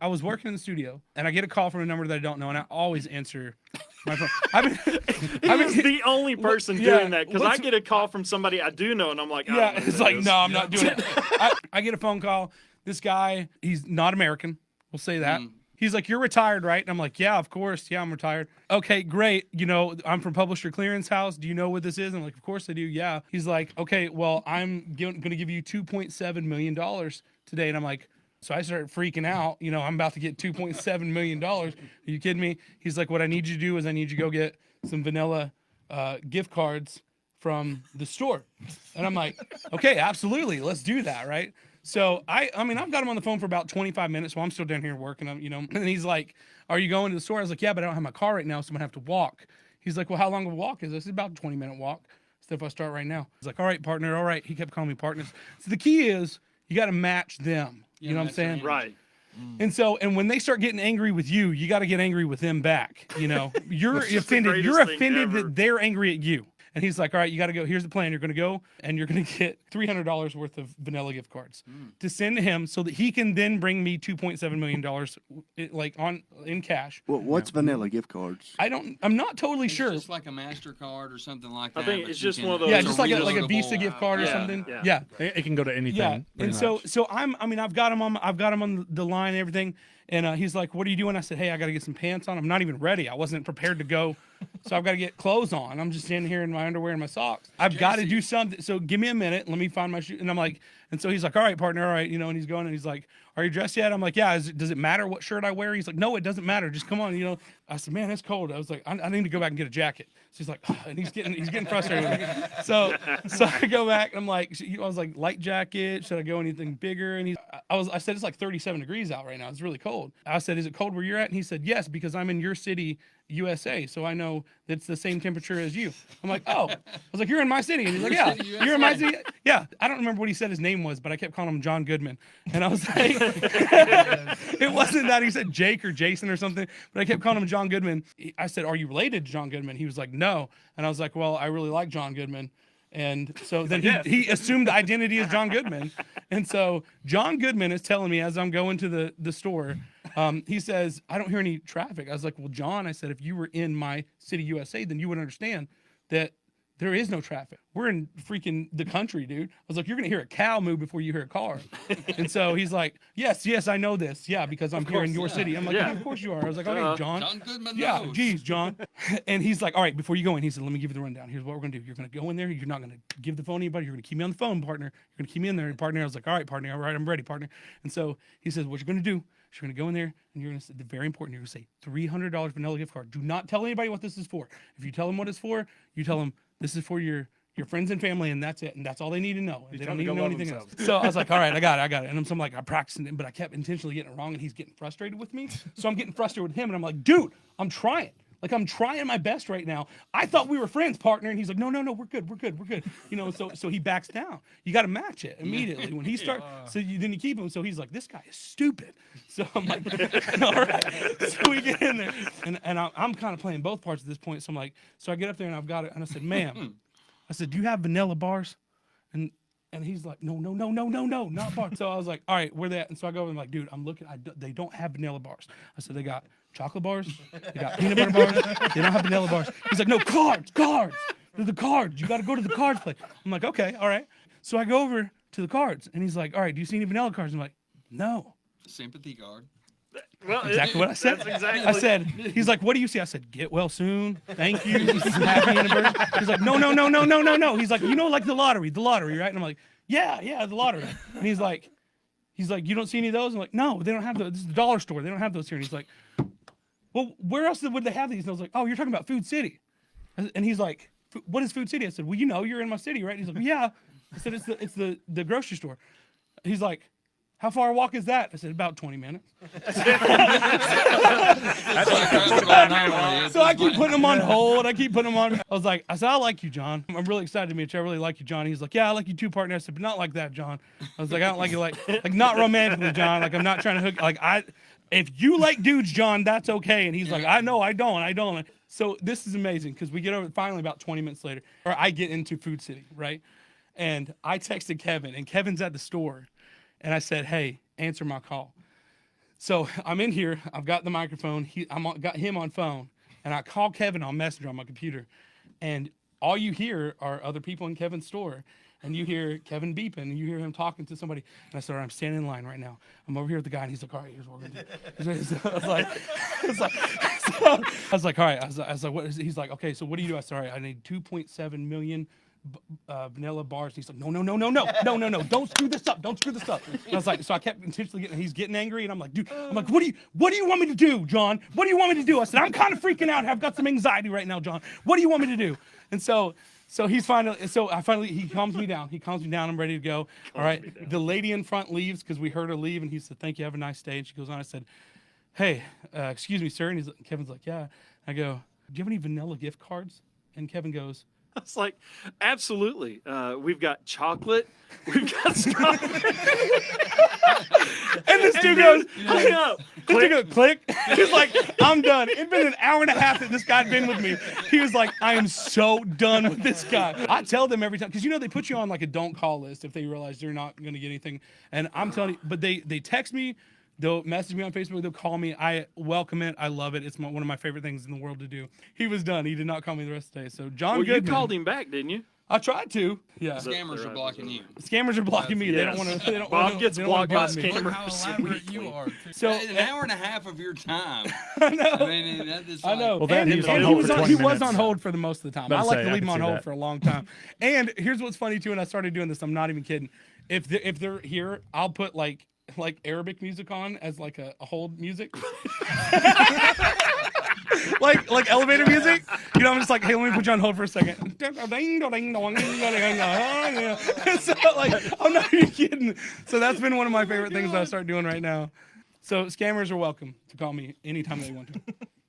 I was working in the studio, and I get a call from a number that I don't know, and I always answer my phone. He's the only person doing that, because I get a call from somebody I do know, and I'm like, it's like, no, I'm not doing it. I get a phone call. This guy, he's not American. We'll say that. He's like, you're retired, right? And I'm like, yeah, of course. Yeah, I'm retired. Okay, great. You know, I'm from Publisher Clearance House. Do you know what this is? I'm like, of course I do. Yeah. He's like, okay, well, I'm going to give you $2.7 million today. And I'm like, so I started freaking out. You know, I'm about to get $2.7 million. Are you kidding me? He's like, what I need you to do is I need you to go get some vanilla gift cards from the store. And I'm like, okay, absolutely. Let's do that, right? So I mean, I've got him on the phone for about 25 minutes while I'm still down here working, you know, and he's like, are you going to the store? I was like, yeah, but I don't have my car right now, so I'm gonna have to walk. He's like, well, how long of a walk is this? It's about a 20-minute walk. So if I start right now, he's like, all right, partner, all right. He kept calling me partners. So the key is you got to match them. You know what I'm saying? Right. And so, and when they start getting angry with you, you got to get angry with them back. You know, you're offended. You're offended that they're angry at you. And he's like, all right, you got to go. Here's the plan. You're going to go and you're going to get $300 worth of vanilla gift cards to send to him so that he can then bring me $2.7 million like in cash. Well, what's vanilla gift cards? I'm not totally sure. Just like a MasterCard or something like that. I think it's just one of those. Yeah, just like a Visa gift card or something. Yeah. It can go to anything. Yeah. And so I've got him on the line and everything. And he's like, what are you doing? I said, hey, I got to get some pants on. I'm not even ready. I wasn't prepared to go. So I've got to get clothes on. I'm just standing here in my underwear and my socks. I've got to do something. So give me a minute. Let me find my shoe. And I'm like, and so he's like, all right, partner. All right. You know, and he's going and he's like, are you dressed yet? I'm like, yeah. Does it matter what shirt I wear? He's like, no, it doesn't matter. Just come on. You know, I said, man, it's cold. I was like, I need to go back and get a jacket. So he's like, oh, and he's getting frustrated with me. So I go back and I'm like, I was like, light jacket. Should I go anything bigger? And I said, it's like 37 degrees out right now. It's really cold. I said, is it cold where you're at? And he said, yes, because I'm in your city, USA, so I know that it's the same temperature as you. I'm like, oh. I was like, you're in my city. And he's like, yeah, you're in my city. Yeah. I don't remember what he said his name was, but I kept calling him John Goodman. And I was like, it wasn't that. He said Jake or Jason or something, but I kept calling him John Goodman. I said, are you related to John Goodman? He was like, no. And I was like, well, I really like John Goodman. And so then he assumed the identity as John Goodman. And so John Goodman is telling me as I'm going to the store, he says, I don't hear any traffic. I was like, well, John, I said, if you were in my city, USA, then you would understand that there is no traffic. We're in freaking the country, dude. I was like, you're going to hear a cow moo before you hear a car. And so he's like, yes, I know this. Yeah, because I'm here in your city. I'm like, yeah, of course you are. I was like, okay, John. John Goodman Yeah, knows. geez, John. And he's like, all right, before you go in, he said, let me give you the rundown. Here's what we're going to do. You're going to go in there. You're not going to give the phone to anybody. You're going to keep me on the phone, partner. You're going to keep me in there, partner. I was like, all right, partner. All right, I'm ready, partner. And so he says, what you're going to do is you're going to go in there and you're going to say, very important, you're going to say $300 vanilla gift card. Do not tell anybody what this is for. If you tell them what it's for, you tell them this is for your friends and family, and that's it. And that's all they need to know. They don't need to know anything else. So I was like, all right, I got it. And I'm like, I'm practicing it, but I kept intentionally getting it wrong, and he's getting frustrated with me. So I'm getting frustrated with him, and I'm like, dude, I'm trying. Like, I'm trying my best right now. I thought we were friends, partner. And he's like, no, we're good. You know, so he backs down. You got to match it immediately. When he starts, then you keep him. So he's like, this guy is stupid. So I'm like, all right. So we get in there. And I'm kind of playing both parts at this point. So I'm like, so I get up there and I've got it. And I said, ma'am, I said, do you have vanilla bars? And he's like, no, not bars. So I was like, all right, where they at? And so I go and I'm like, dude, I'm looking. They don't have vanilla bars. I said, they got chocolate bars. They got peanut butter bars. They don't have vanilla bars. He's like, no, cards. They're the cards. You got to go to the cards place. I'm like, okay, all right. So I go over to the cards. And he's like, all right, do you see any vanilla cards? I'm like, no. Sympathy card. Well, Exactly what I said. That's exactly. I said, he's like, what do you see? I said, get well soon. Thank you. Happy anniversary. He's like, no. He's like, you know, like the lottery, right? And I'm like, yeah, the lottery. And he's like, you don't see any of those? I'm like, no, they don't have those. This is the dollar store. They don't have those here. And he's like, well, where else would they have these? And I was like, oh, you're talking about Food City. And he's like, what is Food City? I said, well, you know, you're in my city, right? And he's like, yeah. I said, it's the grocery store. He's like, how far a walk is that? I said, about 20 minutes. So I keep putting him on hold. I was like, I said, I like you, John. I'm really excited to meet you. I really like you, John. He's like, yeah, I like you too, partner. I said, but not like that, John. I was like, I don't like you like not romantically, John. Like, I'm not trying to hook. Like, if you like dudes, John, that's okay. And he's like, I know, I don't. So this is amazing because we get over finally about 20 minutes later, or I get into Food City, right? And I texted Kevin, and Kevin's at the store. And I said, hey, answer my call. So I'm in here. I've got the microphone. Got him on phone, and I call Kevin on Messenger on my computer, and all you hear are other people in Kevin's store. And you hear Kevin beeping, and you hear him talking to somebody. And I said, I'm standing in line right now. I'm over here with the guy, and he's like, all right, here's what we're going to do. I was like, all right. I was like, what is it? He's like, okay, so what do you do? I said, all right, I need 2.7 million vanilla bars. And he's like, no, don't screw this up. Don't screw this up. And I was like, so I kept intentionally he's getting angry, and I'm like, dude, what do you want me to do, John? What do you want me to do? I said, I'm kind of freaking out. I've got some anxiety right now, John. What do you want me to do? And so he calms me down. He calms me down. I'm ready to go. All right. The lady in front leaves because we heard her leave, and he said, thank you. Have a nice day. And she goes on. I said, hey, excuse me, sir. And Kevin's like, yeah. I go, do you have any vanilla gift cards? And Kevin goes, I was like, absolutely. We've got chocolate. We've got strawberry. and this dude goes, hang up. This dude goes, click. He's like, I'm done. It'd been an hour and a half that this guy had been with me. He was like, I am so done with this guy. I tell them every time, because they put you on like a don't call list if they realize they're not going to get anything. And I'm telling you, but they text me. They'll message me on Facebook. They'll call me. I welcome it. I love it. It's one of my favorite things in the world to do. He was done. He did not call me the rest of the day. So John Goodman. You called him back, didn't you? I tried to. Yeah. Scammers are blocking you. Scammers are blocking me. They don't want to. Bob gets blocked by Look how scammers. elaborate you are. So an hour and a half of your time. I know. I mean, that is I know. Well, then And he was on and hold for 20 he was minutes. on hold for the most of the time. Better I like say, to I leave him can on see hold that. for a long time. And here's what's funny too. And I started doing this. I'm not even kidding. If they're here, I'll put like Arabic music on as like a hold music. like elevator music. I'm just like, hey, let me put you on hold for a second. So like, I'm not even kidding. So that's been one of my favorite things that I start doing right now. So scammers are welcome to call me anytime they want to.